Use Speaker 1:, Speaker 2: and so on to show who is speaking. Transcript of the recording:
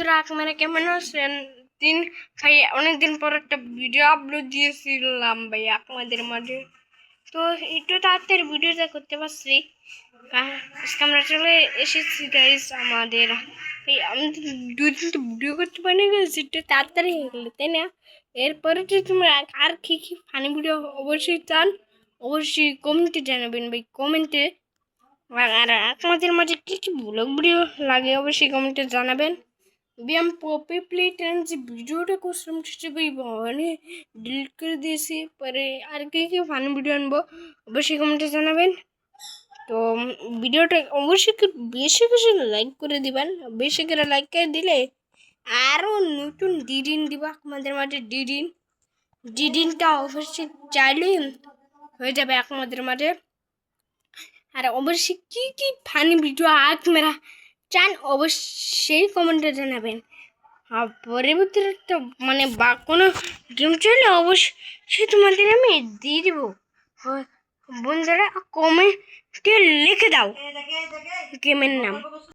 Speaker 1: বন্ধুরা আপনারা কেমন আছেন? ভাই অনেকদিন পর একটা ভিডিও আপলোড দিয়েছিলাম ভাই আপনাদের মাঝে, তো একটু তাড়াতাড়ি ভিডিওটা করতে পারছি। আজকে আমরা চলে এসেছি গাইস আমাদের ভাই, আমি তো দুদিন তো ভিডিও করতে পারি না গাইস, একটু তাড়াতাড়ি হয়ে গেলো তাই না? এরপরে যদি তোমরা আর কি ফানি ভিডিও অবশ্যই চান, অবশ্যই কমেন্টে জানাবেন ভাই, কমেন্টে। আর আপনাদের মাঝে কি কি ব্লগ ভিডিও লাগে অবশ্যই কমেন্টে জানাবেন। আমি পপি প্লে টেন যে ভিডিওটা করছিলাম সেটা ভাই মানে ডিলিট করে দিয়েছি, পরে আর কি কি ফানি ভিডিও আনবো অবশ্যই কমেন্টে জানাবেন। তো ভিডিওটা অবশ্যই বেশি বেশি লাইক করে দিবেন, বেশি করে লাইক করে দিলে আরও নতুন ডিডিন দিব আপনাদের মাঝে। ডিডিনটা অবশ্যই চাইলে হয়ে যাবে আপনাদের মাঝে। আর অবশ্যই কি কি ফানি ভিডিও আপনারা চান অবশ্যই কমেন্টে জানাবেন। আর পরবর্তীতে তো মানে বা কোনো গেম চাইলে অবশ্যই তোমাদের আমি দিয়ে দেবো। বন্ধুরা কমেন্টে লিখে দাও গেমের নাম।